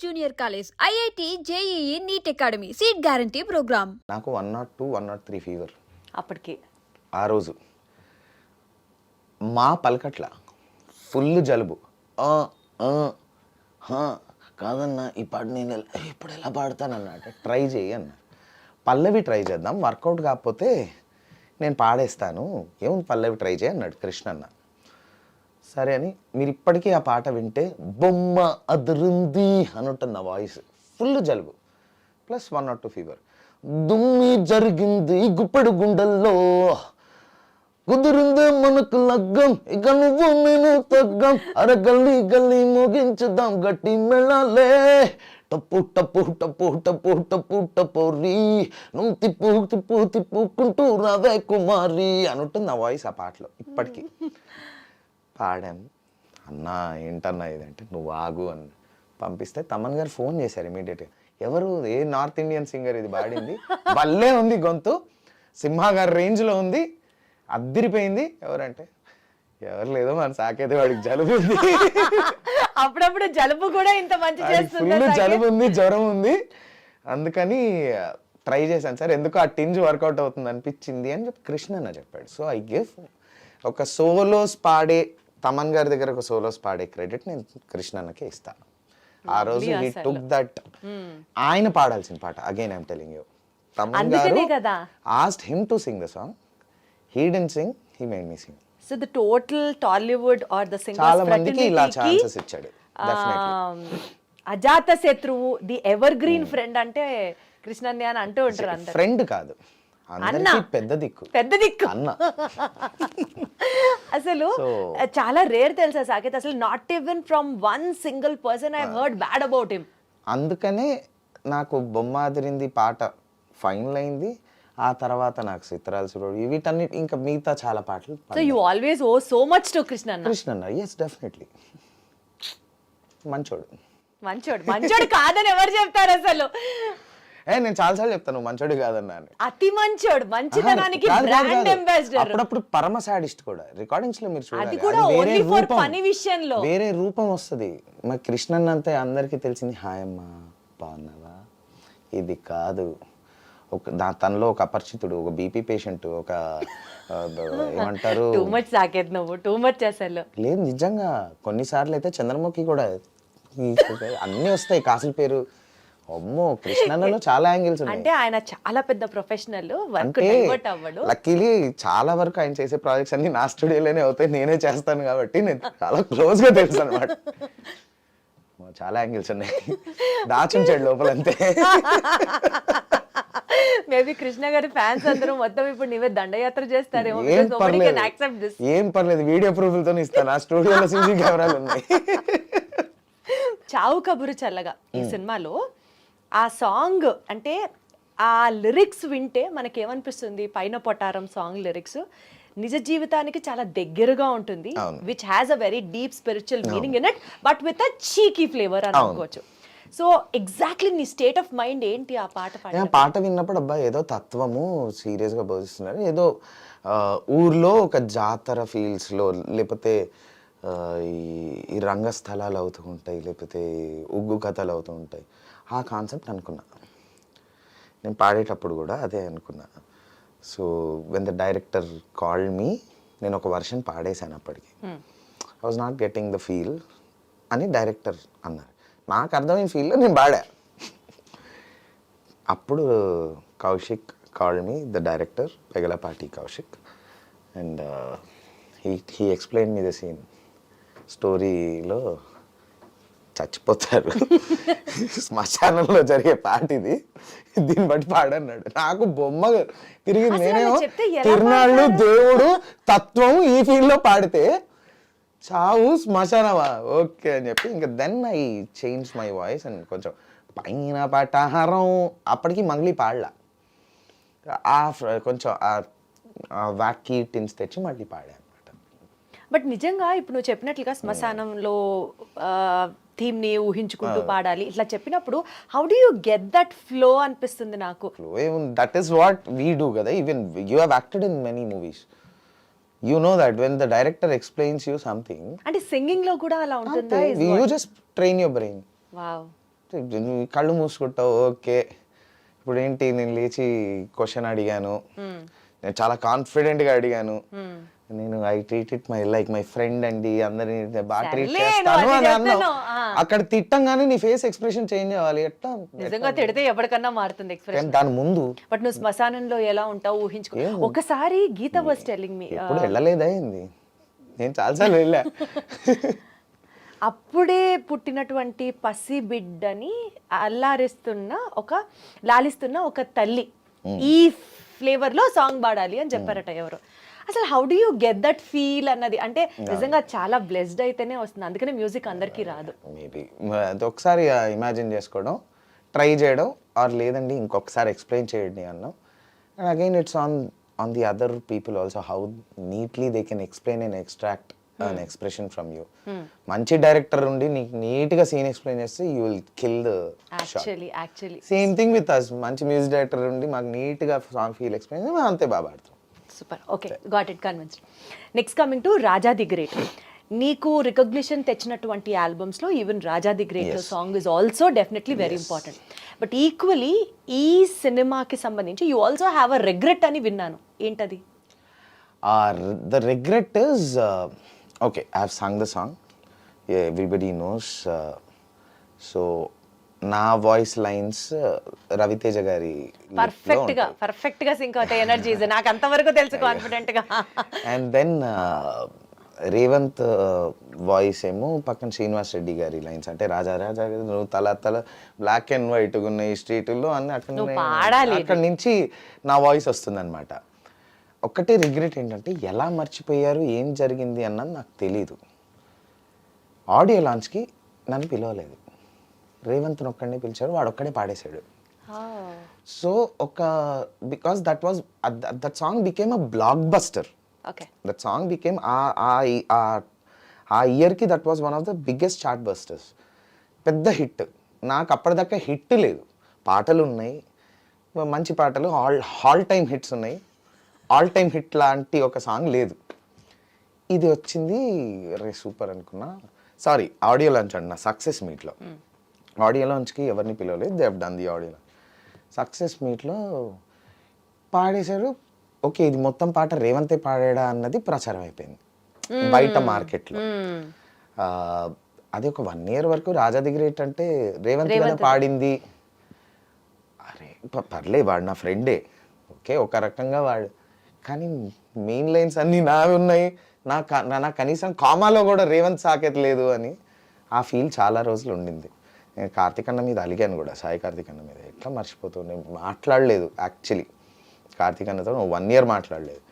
Junior college, IIT, JEE, NEET academy, seat guarantee programme. నాకు 102, 103 fever అప్పటికి. ఆ రోజు మా పలకట్ల ఫుల్ జలుబు. కాదన్నా ఈ పాట నేను ఇప్పుడు ఎలా పాడతానన్నా అంటే ట్రై చేయి అన్న. పల్లవి ట్రై చేద్దాం, వర్కౌట్ కాకపోతే నేను పాడేస్తాను, ఏముంది పల్లవి ట్రై చేయి అన్నాడు కృష్ణ అన్న. సరే అని మీరు ఇప్పటికీ ఆ పాట వింటే బొమ్మ అదురుంది అని ఉంటుంది నా వాయిస్. ఫుల్ జలుబు ప్లస్ 102 ఫీవర్. దుమ్మి జరిగింది గుప్పెడు గుండెల్లో, కుదిరిందే మనకు లగ్గం, ఇక నువ్వు నేను తగ్గం, అర గల్లీ గల్లీ మోగించుదాం గట్టి మెళాలే, టప్పు టప్పు టప్పు టప్పు టప్పు టపోరి, నువ్వు తిప్పు తిప్పు తిప్పుకుంటూ రావే కుమారి అని ఉంటుంది నా వాయిస్ ఆ పాటలో ఇప్పటికీ. పాడాను. అన్నా ఏంటన్నా ఇదంటే నువ్వు ఆగు అని పంపిస్తే తమన్ గారు ఫోన్ చేశారు ఇమీడియట్గా. ఎవరు, ఏ నార్త్ ఇండియన్ సింగర్ ఇది పాడింది, భలే ఉంది గొంతు, సింహ గారి రేంజ్లో ఉంది, అద్దిరిపోయింది. ఎవరంటే ఎవరు లేదో మన సాకేతే వాడికి జలుబు ఉంది. అప్పుడప్పుడు జలుబు కూడా ఇంత మంచి చేస్తుంది. ఫుల్ జలుబు ఉంది, జ్వరం ఉంది, అందుకని ట్రై చేశాను సార్, ఎందుకు ఆ టింజ్ వర్కౌట్ అవుతుంది అనిపించింది అని చెప్పి కృష్ణన్న చెప్పాడు. సో ఐ గివ్ ఒక సోలోస్ పాడే, తమన్ గారి దగ్గర ఒక సోలోస్ పాడే క్రెడిట్ నేను కృష్ణన్నకే ఇస్తాను. ఆ రోజు హీ టుక్ దట్. ఆయన పాడాల్సిన పాట again I'm telling you, Thaman గారు asked him to sing the song, he didn't sing, he made me sing. So the total Tollywood are the singers చాలా మందికి ఇలా ఛాన్సెస్ ఇచ్చాడు. అజాత శత్రువు, ది ఎవర్ గ్రీన్ ఫ్రెండ్ అంటే కృష్ణన్య అని అంటూ ఉంటారు అందరూ. ఫ్రెండ్ కాదు, అందరికీ పెద్ద దిక్కు, పెద్ద దిక్కు అన్న. అసలు చాలా రేర్ తెలుసా సాకేత్, అసలు not even from one single person I heard bad about him. అందుకనే నాకు బొమ్మాదిరింది పాట ఫైనల్ అయింది. ఆ తర్వాత నాకు సిత్రాలు సురుడు, వీటన్నిటి ఇంకా మిగతా చాలా పాటలు. So you always owe so much to కృష్ణన్న. Yes definitely. మంచోడు. మంచోడు మంచోడు కాదని ఎవరు చెప్తారు అసలు? నేను చాలాసార్లు చెప్తాను మంచోడు కాదన్నా అని. అతి మంచోడు, మంచితనానికి బ్రాండ్ అంబాసిడర్. అప్పుడప్పుడు పరమ సాడిస్ట్ కూడా. రికార్డింగ్స్ లో మీరు అది కూడా ఓన్లీ ఫర్ పని విషయంలో వేరే రూపం వస్తుంది. మరి కృష్ణన్ అంతే అందరికీ తెలిసింది హాయ్ అమ్మా బాగున్నావా, ఇది కాదు. తనలో ఒక అపరిచితుడు, ఒక బీపీ పేషెంట్, ఒక ఏమంటారు, టూ మచ్ సాకేత్, నువ్వు టూ మచ్ అసలు. లేదు నిజంగా కొన్నిసార్లు అయితే చంద్రముఖి కూడా అన్నీ వస్తాయి కాసుల పేరు. అమ్మో కృష్ణన్నలో చాలా యాంగిల్స్ ఉన్నాయి. అంటే ఆయన చాలా పెద్ద ప్రొఫెషనల్, వర్క్ డైవర్ట్ అవ్వడు. లక్కీలీ చాలా వరకు ఆయన చేసే ప్రాజెక్ట్స్ అన్ని నా స్టూడియోలోనే అవుతాయి, నేనే చేస్తాను కాబట్టి నేను చాలా క్లోజ్ గా తెలుసు అనమాట. చాలా యాంగిల్స్ ఉన్నాయి, దాచుంచాడు లోపలంతే. మేబీ కృష్ణ గారి ఫ్యాన్స్ అందరూ మొత్తం ఇప్పుడు నీవే దండయాత్ర చేస్తారేమో. ఏం పర్లేదు, వీడియో ప్రూఫ్ల తో ఇస్తాను, ఆ స్టూడియోలో సీసీ కెమెరాలు ఉన్నాయి. చావు కబురు చల్లగా ఈ సినిమాలో ఆ సాంగ్ అంటే ఆ లిరిక్స్ వింటే మనకేమనిపిస్తుంది, పైన పొటారం సాంగ్ లిరిక్స్ నిజ జీవితానికి చాలా దగ్గరగా ఉంటుంది, which has a very deep spiritual meaning in it, but with a cheeky flavour అని అనుకోవచ్చు. సో ఎగ్జాక్ట్లీ నీ స్టేట్ ఆఫ్ మైండ్ ఏంటి ఆ పాట విన్నప్పుడు? అబ్బా ఏదో తత్వము సీరియస్ గా బోధిస్తున్నారు, ఏదో ఊర్లో ఒక జాతర ఫీల్స్ లో, లేకపోతే ఈ రంగస్థలాలు అవుతూ ఉంటాయి, లేకపోతే ఉగ్గు కథలు అవుతూ ఉంటాయి, ఆ కాన్సెప్ట్ అనుకున్నా. నేను పాడేటప్పుడు కూడా అదే అనుకున్నా. So when the director called me, నేను ఒక వర్షన్ పాడేశాను అప్పటికి. I was not getting the feel అని డైరెక్టర్ అన్నారు. నాకు అర్థమైన ఫీల్లో నేను పాడా. అప్పుడు Kaushik called me, the director Pegalapati Kaushik, and he explain me the scene. స్టోరీలో చచ్చిపోతారు, శ్మశానంలో జరిగే పాట ఇది, దీన్ని బట్టి పాడన్నాడు. నాకు బొమ్మ తిరిగి, నేనేమో తిరునాళ్ళు, దేవుడు, తత్వం ఈ ఫీల్డ్ లో పాడితే చావు శ్మశానమా ఓకే అని చెప్పి ఇంకా then I change my voice and కొంచెం పైన పటాహారం అప్పటికి మంగ్లీ పాడలా, కొంచెం వాకీ టిన్స్ తెచ్చి మళ్ళీ పాడా. బట్ నిజంగా ఇప్పుడు నువ్వు చెప్పినట్లుగా శ్మశానంలో థీమ్ ని ఊహించుకుంటూ పాడాలి ఇట్లా చెప్పినప్పుడు how do you get that flow అనిపిస్తుంది నాకు. That is what we do కదా. Even you have acted in many movies, you know that when the director explains you something. అంటే సింగింగ్ లో కూడా అలా ఉంటుందా? You just train your brain. Wow. నువ్వు కళ్ళు మూసుకుంటావు, ఓకే. ఇప్పుడు ఏంటి, నేను లేచి క్వశ్చన్ అడిగాను, నేను చాలా కాన్ఫిడెంట్గా అడిగాను, నేను I treat it my friend అండి, అందరిని బాగా ట్రీట్ సర్లే, చేస్తాను నువ్వు అని అది అన్నావు. చెప్తున్నావు. అక్కడ తిట్టంగానే నీ ఫేస్ ఎక్స్ప్రెషన్ చేంజ్ అవ్వాలి, ఎట్లా? నిజంగా తిడితే ఎవరికన్నా మారుతుంది ఎక్స్ప్రెషన్. కానీ దాని ముందు బట్ నువ్వు శ్మశానంలో ఎలా ఉంటావు ఊహించుకో. ఒకసారి గీత వాస్ టెల్లింగ్ మీ, ఎప్పుడు వెళ్ళలేదా ఏంది? నేను చాలాసార్లు వెళ్ళా. అప్పుడే పుట్టినటువంటి పసి బిడ్డని లాలిస్తున్న ఒక తల్లి ఈ ఫ్లేవర్ లో సాంగ్ పాడాలి అని చెప్పారట ఎవరు. అసలు how do you get that feel అన్నది, అంటే నిజంగా చాలా బ్లెస్డ్ అయితేనే వస్తుంది, అందుకనే మ్యూజిక్ అందరికీ రాదు. మేబీ అది ఒకసారి ఇమాజిన్ చేసుకోవడం, ట్రై చేయడం, ఆర్ లేదండి ఇంకొకసారి ఎక్స్ప్లెయిన్ చేయండి అన్నాం. And again it's on the other people also, how neatly they can explain and extract an expression from you. మంచి డైరెక్టర్ ఉండి నీకు నీట్గా సీన్ ఎక్స్ప్లెయిన్ చేస్తే you will kill the shot. Actually same thing with us, మంచి music director ఉండి మాకు నీట్గా song feel explain చేస్తే మేము అంతే బాగా పాడతాం. Super, okay, got it, convinced. Next coming to Raja the great. నీకు రికగ్నిషన్ తెచ్చినటువంటి ఆల్బమ్స్ లో even Raja the great song is also definitely very important. But equally ఈ సినిమాకి సంబంధించి you also have a regret అని విన్నాను, ఏంటది? The regret is, okay, I have sung the song, yeah, everybody knows, so నా voice lines Raviteja గారి perfect గా sync అవుతాయి ఎనర్జీస్, నాకు అంతవరకు తెలుసు కాన్ఫిడెంట్ గా. అండ్ దెన్ రేవంత్ వాయిస్ ఏమో పక్కన శ్రీనివాస్ రెడ్డి గారి లైన్స్, అంటే రాజా రాజా నువ్వు తల బ్లాక్ అండ్ వైట్ ఉన్న ఈ స్ట్రీట్లో అన్ని అక్కడ నుంచి నా వాయిస్ వస్తుంది అనమాట. ఒక్కటే రిగ్రెట్ ఏంటంటే ఎలా మర్చిపోయారు, ఏం జరిగింది అన్నది నాకు తెలీదు. ఆడియో లాంచ్కి నన్ను పిలవలేదు, రేవంత్ని ఒక్కడినే పిలిచారు, వాడు ఒక్కడే పాడేశాడు. So because that song became a blockbuster. That song became ఆ ఇయర్కి that was one of the biggest chartbusters, పెద్ద హిట్. నాకు అప్పటిదాకా హిట్ లేదు, పాటలు ఉన్నాయి మంచి పాటలు, ఆల్ టైమ్ హిట్స్ ఉన్నాయి, ఆల్ టైమ్ హిట్ లాంటి ఒక సాంగ్ లేదు. ఇది వచ్చింది, రే సూపర్ అనుకున్నా. సారీ, ఆడియో లాంచ్ అన్న సక్సెస్ మీట్లో, ఆడియో లాంచ్కి ఎవరిని పిలవలేదు, they have done the audio launch. Success మీట్లో పాడేశాడు, ఓకే ఇది మొత్తం పాట రేవంతే పాడాడా అన్నది ప్రచారం అయిపోయింది బయట మార్కెట్లో. అది ఒక 1 year వరకు రాజా ది గ్రేట్ అంటే రేవంత్ కదా పాడింది, అరే పర్లే వాడు నా ఫ్రెండే, ఓకే ఒక రకంగా వాడు, కానీ మెయిన్ లైన్స్ అన్నీ నావి ఉన్నాయి, నాకు కనీసం కామాలో కూడా రేవంత్ సాకేత్ లేదు అని ఆ ఫీల్ చాలా రోజులు ఉండింది. నేను కార్తీక్ అన్న మీద అలిగాను కూడా, సాయి కార్తీక్ అన్న మీద, ఎట్లా మర్చిపోతావు, నేను మాట్లాడలేదు యాక్చువల్లీ కార్తీక్ అన్నతో 1 year మాట్లాడలేదు.